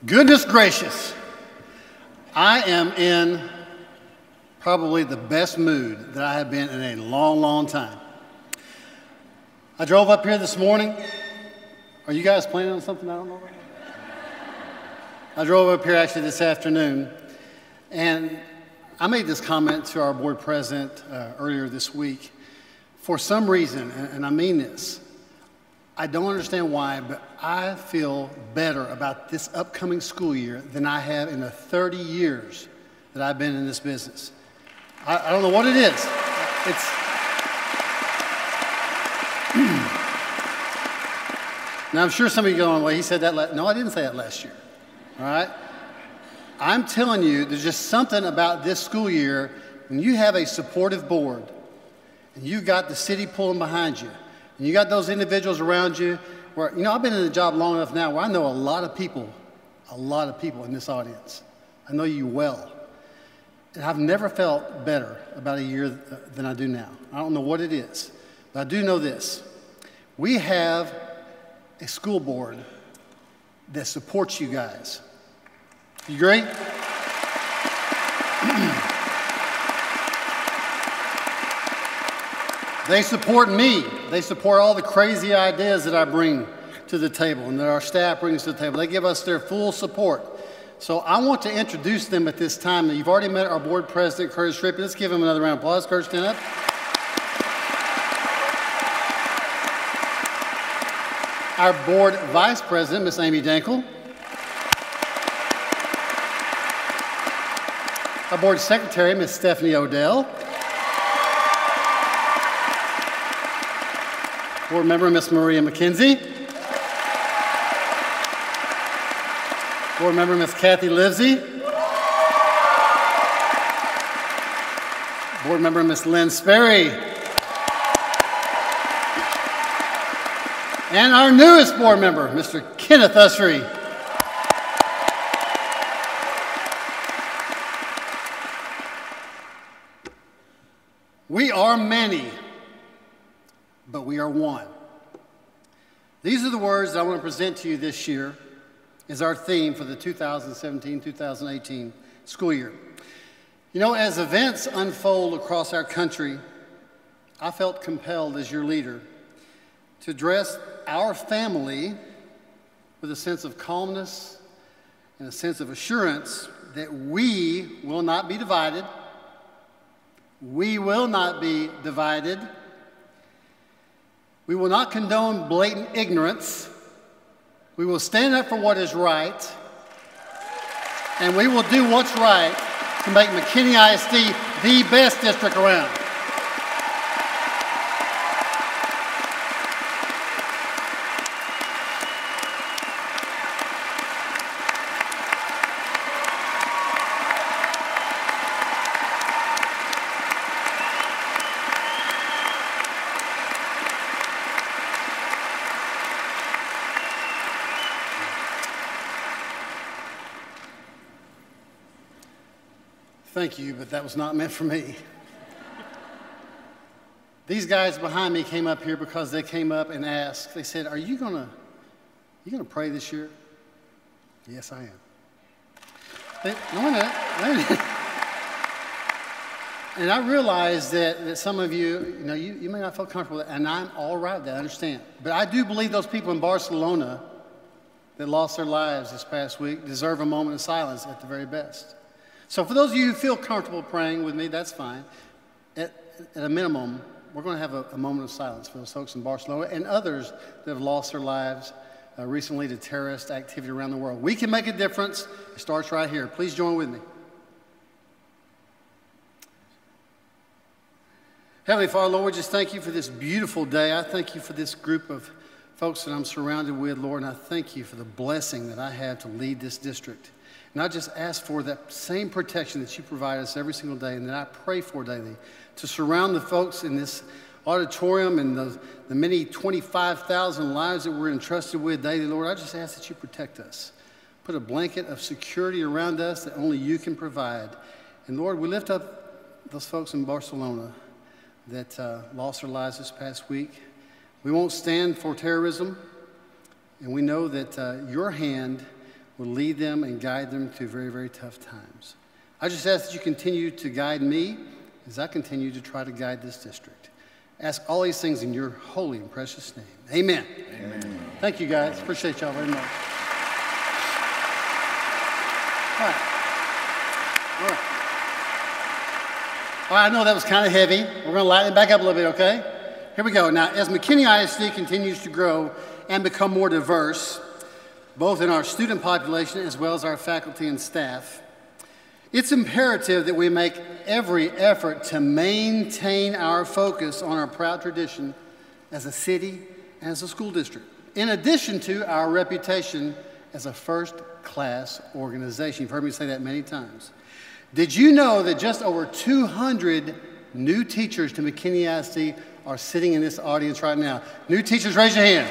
Goodness gracious, I am in probably the best mood that I have been in a long, long time. I drove up here this morning. Are you guys planning on something I don't know about? I drove up here actually this afternoon, and I made this comment to our board president earlier this week. For some reason, and I mean this, I don't understand why, but I feel better about this upcoming school year than I have in the 30 years that I've been in this business. I don't know what it is. Now, I'm sure some of you are going, well, he said that no, I didn't say that last year, all right? I'm telling you, there's just something about this school year when you have a supportive board and you've got the city pulling behind you, and you got those individuals around you where, you know, I've been in the job long enough now where I know a lot of people in this audience. I know you well. And I've never felt better about a year than I do now. I don't know what it is, but I do know this. We have a school board that supports you guys. You agree? They support me. They support all the crazy ideas that I bring to the table and that our staff brings to the table. They give us their full support. So I want to introduce them at this time. You've already met our board president, Curtis Rippey. Let's give him another round of applause. Curtis, stand up. Our board vice president, Miss Amy Dankel. Our board secretary, Miss Stephanie Odell. Board member, Miss Maria McKenzie. Board member, Miss Kathy Livesey. Board member, Miss Lynn Sperry. And our newest board member, Mr. Kenneth Usry. We are many, but we are one. These are the words that I want to present to you this year as our theme for the 2017-2018 school year. You know, as events unfold across our country, I felt compelled as your leader to address our family with a sense of calmness and a sense of assurance that we will not be divided. We will not be divided. We will not condone blatant ignorance. We will stand up for what is right, and we will do what's right to make McKinney ISD the best district around. Thank you, but that was not meant for me. These guys behind me came up here because they came up and asked. They said, "Are you gonna pray this year?" Yes, I am. Wait a minute. And I realize that some of you, you may not feel comfortable with that, and I'm all right with that, I understand. But I do believe those people in Barcelona that lost their lives this past week deserve a moment of silence at the very best. So for those of you who feel comfortable praying with me, that's fine. At a minimum, we're going to have a moment of silence for those folks in Barcelona and others that have lost their lives recently to terrorist activity around the world. We can make a difference. It starts right here. Please join with me. Heavenly Father, Lord, we just thank you for this beautiful day. I thank you for this group of folks that I'm surrounded with, Lord, and I thank you for the blessing that I have to lead this district. And I just ask for that same protection that you provide us every single day and that I pray for daily to surround the folks in this auditorium and the many 25,000 lives that we're entrusted with daily, Lord. I just ask that you protect us. Put a blanket of security around us that only you can provide. And Lord, we lift up those folks in Barcelona that lost their lives this past week. We won't stand for terrorism, and we know that your hand will lead them and guide them through very, very tough times. I just ask that you continue to guide me as I continue to try to guide this district. Ask all these things in your holy and precious name. Amen. Amen. Thank you, guys. Appreciate y'all very much. All right. All right. All right, I know that was kind of heavy. We're going to lighten it back up a little bit, okay? Here we go. Now, as McKinney ISD continues to grow and become more diverse, both in our student population as well as our faculty and staff, it's imperative that we make every effort to maintain our focus on our proud tradition as a city and as a school district, in addition to our reputation as a first-class organization. You've heard me say that many times. Did you know that just over 200 new teachers to McKinney ISD are sitting in this audience right now? New teachers, raise your hand.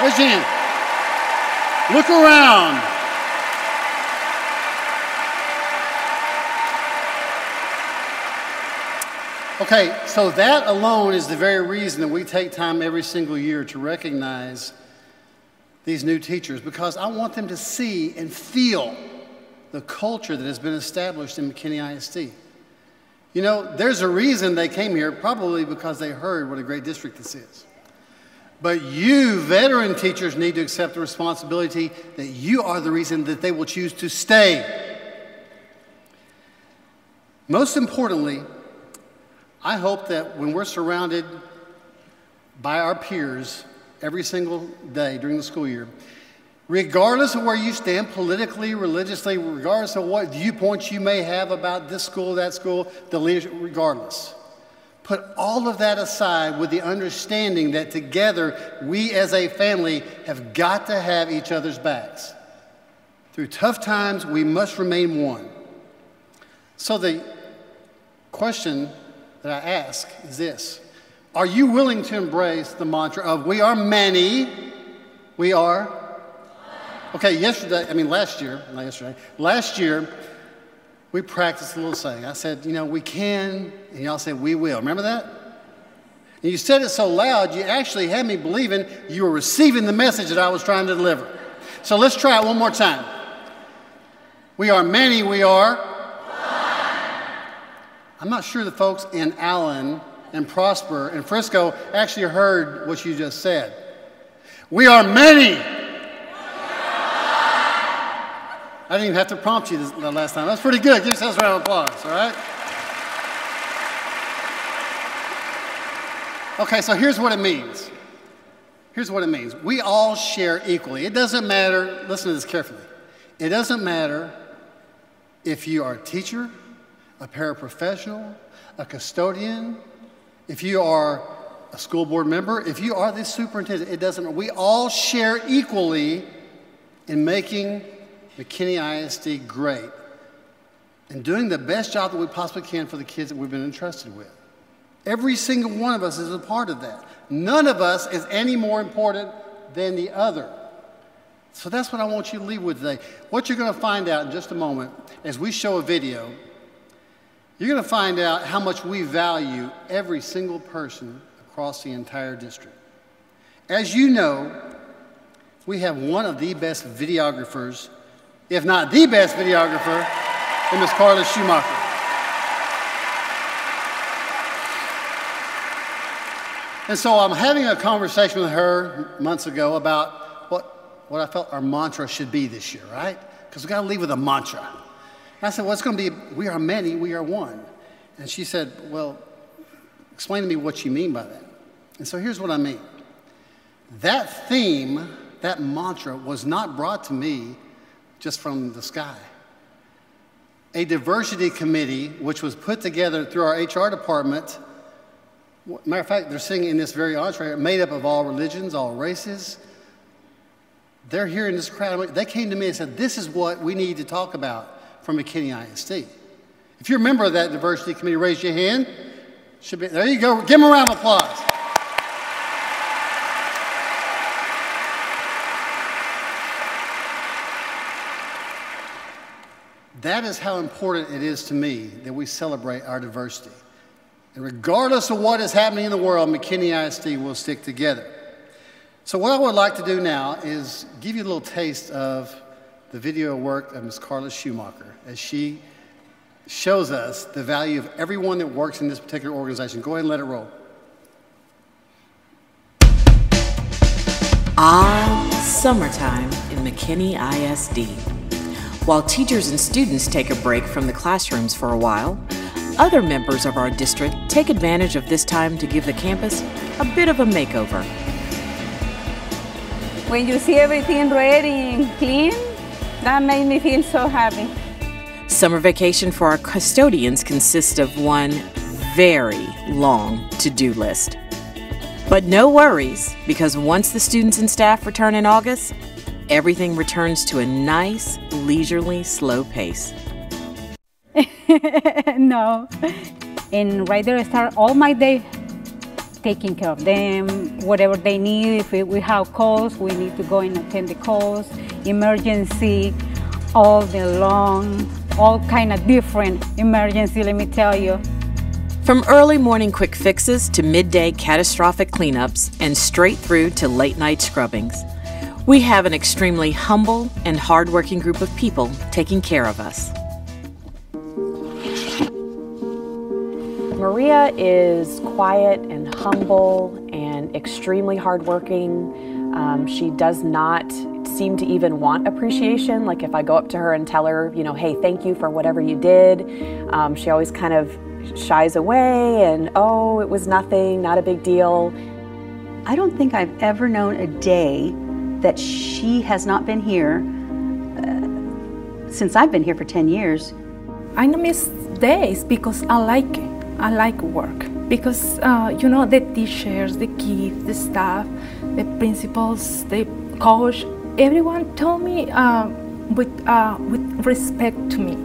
Raise your hand. Look around. Okay, so that alone is the very reason that we take time every single year to recognize these new teachers, because I want them to see and feel the culture that has been established in McKinney ISD. You know, there's a reason they came here, probably because they heard what a great district this is. But you, veteran teachers, need to accept the responsibility that you are the reason that they will choose to stay. Most importantly, I hope that when we're surrounded by our peers every single day during the school year, regardless of where you stand politically, religiously, regardless of what viewpoints you may have about this school, that school, the leadership, regardless, put all of that aside with the understanding that together we as a family have got to have each other's backs. Through tough times, we must remain one. So the question that I ask is this: are you willing to embrace the mantra of we are many, we are? Okay, last year, we practiced a little saying. I said, you know, we can, and y'all said we will. Remember that? And you said it so loud, you actually had me believing you were receiving the message that I was trying to deliver. So let's try it one more time. We are many, we are. I'm not sure the folks in Allen and Prosper and Frisco actually heard what you just said. We are many. I didn't even have to prompt you the last time. That's pretty good. Give yourselves a round of applause, all right? Okay, so here's what it means. Here's what it means. We all share equally. It doesn't matter, listen to this carefully. It doesn't matter if you are a teacher, a paraprofessional, a custodian, if you are a school board member, if you are the superintendent, it doesn't matter. We all share equally in making McKinney ISD great and doing the best job that we possibly can for the kids that we've been entrusted with. Every single one of us is a part of that. None of us is any more important than the other. So that's what I want you to leave with today. What you're going to find out in just a moment as we show a video, you're going to find out how much we value every single person across the entire district. As you know, we have one of the best videographers, if not the best videographer, in Ms. Carla Schumacher. And so I'm having a conversation with her months ago about what I felt our mantra should be this year, right? Because we got to leave with a mantra. And I said, well, it's going to be, we are many, we are one. And she said, well, explain to me what you mean by that. And so here's what I mean. That theme, that mantra was not brought to me just from the sky. A diversity committee, which was put together through our HR department, matter of fact, they're sitting in this very auditorium, made up of all religions, all races. They're here in this crowd. They came to me and said, this is what we need to talk about from McKinney ISD. If you're a member of that diversity committee, raise your hand. Should be, there you go. Give them a round of applause. That is how important it is to me that we celebrate our diversity. And regardless of what is happening in the world, McKinney ISD will stick together. So So what I would like to do now is give you a little taste of the video work of Ms. Carla Schumacher as she shows us the value of everyone that works in this particular organization. Go ahead and let it roll. Summertime in McKinney ISD. While teachers and students take a break from the classrooms for a while, other members of our district take advantage of this time to give the campus a bit of a makeover. When you see everything ready and clean, that made me feel so happy. Summer vacation for our custodians consists of one very long to-do list. But no worries, because once the students and staff return in August, everything returns to a nice, leisurely, slow pace. No. And right there, I start all my day taking care of them, whatever they need. If we have calls, we need to go and attend the calls, emergency, all day long, all kind of different emergency, let me tell you. From early morning quick fixes to midday catastrophic cleanups and straight through to late night scrubbings, we have an extremely humble and hardworking group of people taking care of us. Maria is quiet and humble and extremely hardworking. She does not seem to even want appreciation. Like if I go up to her and tell her, you know, hey, thank you for whatever you did, she always kind of shies away and, oh, it was nothing, not a big deal. I don't think I've ever known a day that she has not been here since I've been here for 10 years. I don't miss days because I like it. I like work because, you know, the teachers, the kids, the staff, the principals, the coach, everyone told me with respect to me.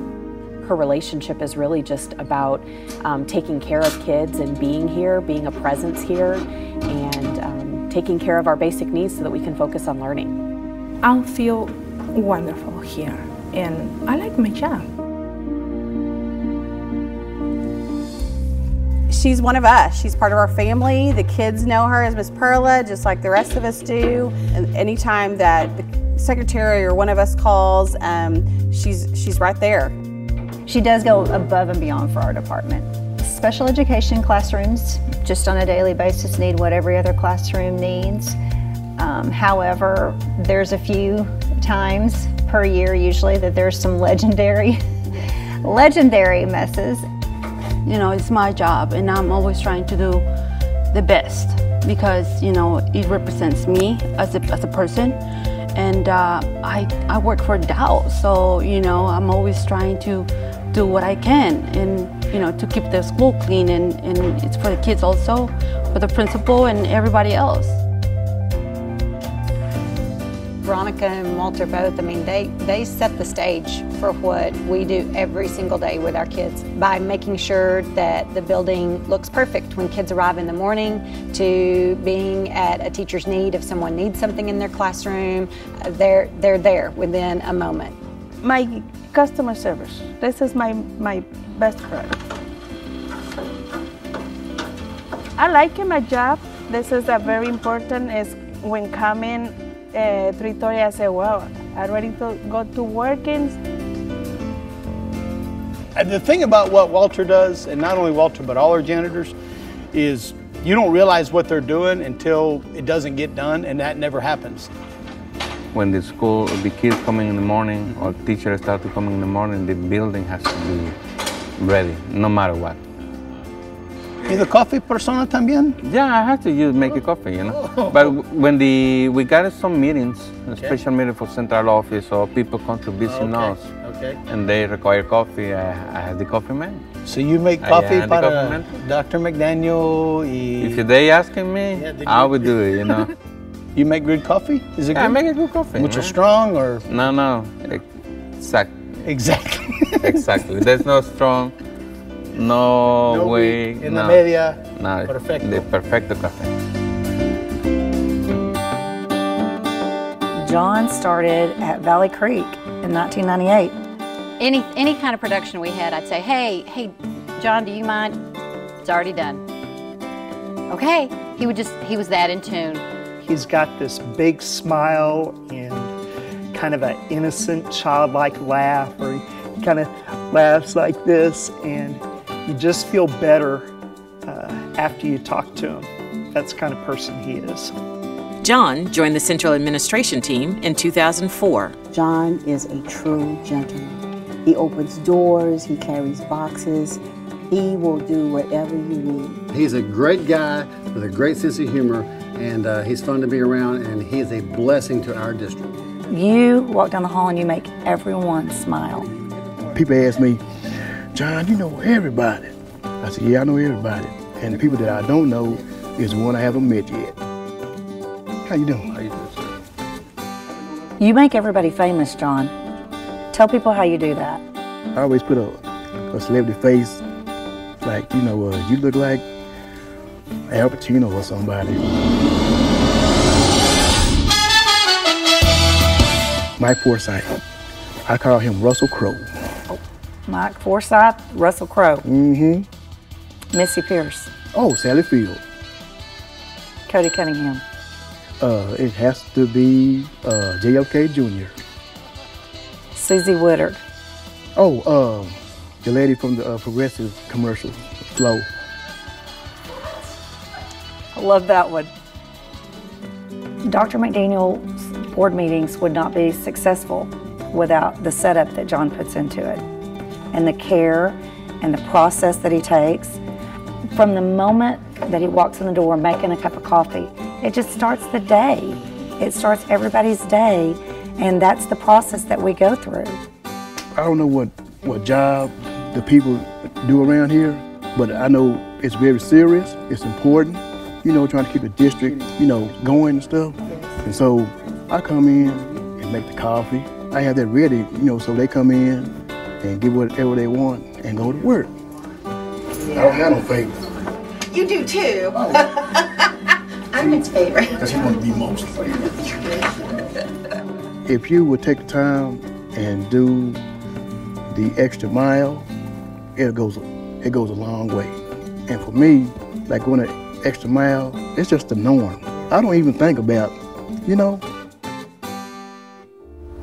Her relationship is really just about taking care of kids and being here, being a presence here, and taking care of our basic needs so that we can focus on learning. I feel wonderful here, and I like my job. She's one of us. She's part of our family. The kids know her as Miss Perla, just like the rest of us do. And anytime that the secretary or one of us calls, she's right there. She does go above and beyond for our department. Special education classrooms, just on a daily basis, need what every other classroom needs. However, there's a few times per year usually that there's some legendary messes. You know, it's my job and I'm always trying to do the best because, you know, it represents me as a person. And I work for Dow, so, you know, I'm always trying to do what I can and, you know, to keep the school clean, and it's for the kids also, for the principal and everybody else. Veronica and Walter both, I mean, they set the stage for what we do every single day with our kids by making sure that the building looks perfect when kids arrive in the morning, to being at a teacher's need. If someone needs something in their classroom, they're there within a moment. My customer service, this is my best friend. I like my job. This is a very important, is when coming 3:30, I say, well, I'm ready to go to work. And the thing about what Walter does, and not only Walter, but all our janitors, is you don't realize what they're doing until it doesn't get done, and that never happens. When the kids coming in the morning, or teachers start to coming in the morning, the building has to be ready, no matter what. ¿Y the coffee persona también? Yeah, I have to make a coffee, you know. But when we got some meetings, a special meeting for central office, or people come to visit us, and they require coffee, I have the coffee man. So you make coffee para Dr. McDaniel? If they asking me, I would do it, you know. You make good coffee? Is it good? I make a good coffee. Mucho strong or? No, Exactly. Exactly. There's no strong. No way. En la media. No, perfecto. The perfecto café. John started at Valley Creek in 1998. Any kind of production we had, I'd say, hey, John, do you mind? It's already done. Okay. He was that in tune. He's got this big smile and kind of an innocent, childlike laugh, or he kind of laughs like this, and you just feel better after you talk to him. That's the kind of person he is. John joined the Central Administration team in 2004. John is a true gentleman. He opens doors, he carries boxes, he will do whatever you need. He's a great guy with a great sense of humor, and he's fun to be around, and he is a blessing to our district. You walk down the hall and you make everyone smile. People ask me, John, you know everybody. I said, yeah, I know everybody. And the people that I don't know is the one I haven't met yet. How you doing? How you doing, sir? You make everybody famous, John. Tell people how you do that. I always put a celebrity face, like, you know, you look like Al Pacino or somebody. Mike Forsythe. I call him Russell Crowe. Oh, Mike Forsythe, Russell Crowe. Mm-hmm. Missy Pierce. Oh, Sally Field. Cody Cunningham. It has to be JFK Jr. Susie Woodard. Oh, the lady from the Progressive commercial, Flo. I love that one. Dr. McDaniel's board meetings would not be successful without the setup that John puts into it, and the care and the process that he takes. From the moment that he walks in the door making a cup of coffee, it just starts the day. It starts everybody's day, and that's the process that we go through. I don't know what job the people do around here, but I know it's very serious, it's important, you know, trying to keep the district, you know, going and stuff. And so I come in and make the coffee. I have that ready, you know, so they come in and get whatever they want and go to work. I don't have no favorites. You do too. I'm its favorite. Because he wants to be most. If you would take the time and do the extra mile, it goes a long way. And for me, like going an extra mile, it's just the norm. I don't even think about, you know.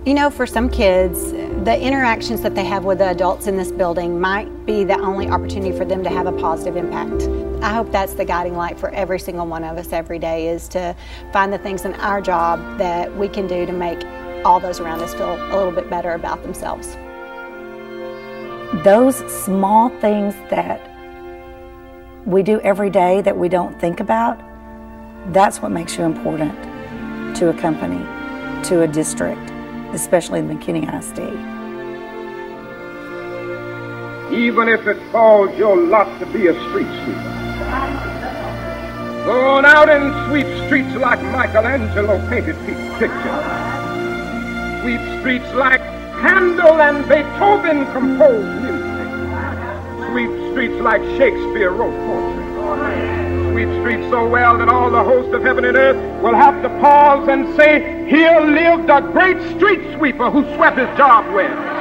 You know, for some kids, the interactions that they have with the adults in this building might be the only opportunity for them to have a positive impact. I hope that's the guiding light for every single one of us every day, is to find the things in our job that we can do to make all those around us feel a little bit better about themselves. Those small things that we do every day that we don't think about, that's what makes you important to a company, to a district, especially the McKinney ISD. Even if it falls your lot to be a street sweeper, go on out and sweep streets like Michelangelo painted pictures. Sweep streets like Handel and Beethoven composed music. Sweep streets like Shakespeare wrote poetry. Sweep streets so well that all the hosts of heaven and earth will have to pause and say, here lived a great street sweeper who swept his job well.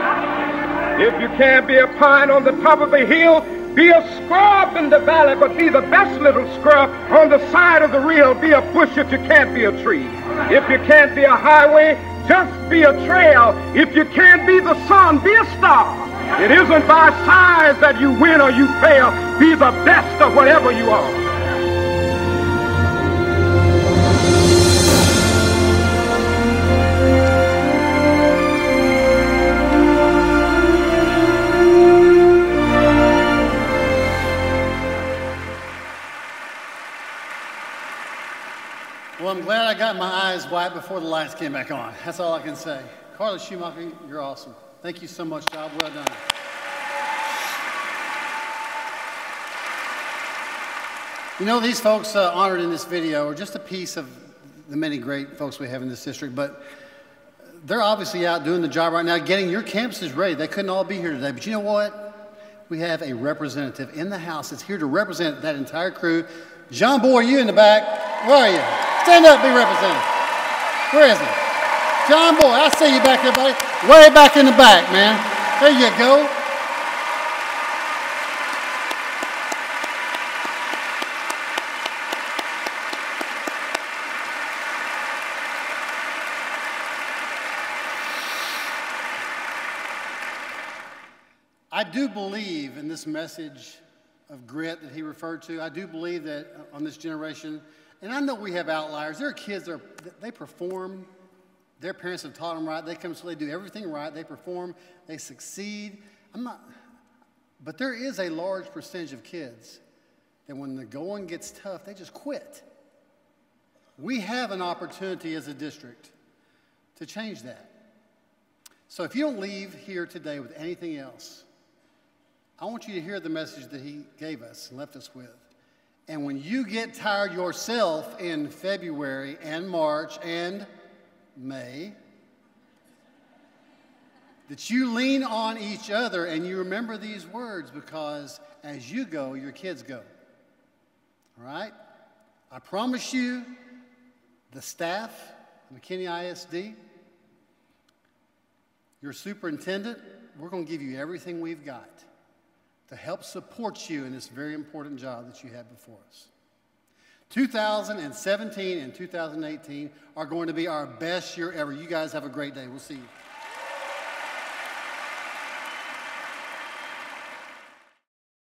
If you can't be a pine on the top of a hill, be a scrub in the valley, but be the best little scrub on the side of the reel. Be a bush if you can't be a tree. If you can't be a highway, just be a trail. If you can't be the sun, be a star. It isn't by size that you win or you fail. Be the best of whatever you are. Well, I'm glad I got my eyes wiped before the lights came back on. That's all I can say. Carla Schumacher, you're awesome. Thank you so much, job well done. You know, these folks honored in this video are just a piece of the many great folks we have in this district, but they're obviously out doing the job right now, getting your campuses ready. They couldn't all be here today, but you know what? We have a representative in the House that's here to represent that entire crew. John Boy, you in the back. Where are you? Stand up, be represented. Where is he? John Boy, I see you back there, buddy. Way back in the back, man. There you go. I do believe in this message of grit that he referred to. I do believe that on this generation, and I know we have outliers. There are kids that they perform. Their parents have taught them right. They come to school, they do everything right. They perform, they succeed. But there is a large percentage of kids that when the going gets tough, they just quit. We have an opportunity as a district to change that. So if you don't leave here today with anything else, I want you to hear the message that he gave us and left us with. And when you get tired yourself in February and March and May, that you lean on each other and you remember these words, because as you go, your kids go. All right? I promise you, the staff, McKinney ISD, your superintendent, we're going to give you everything we've got to help support you in this very important job that you have before us. 2017 and 2018 are going to be our best year ever. You guys have a great day. We'll see you.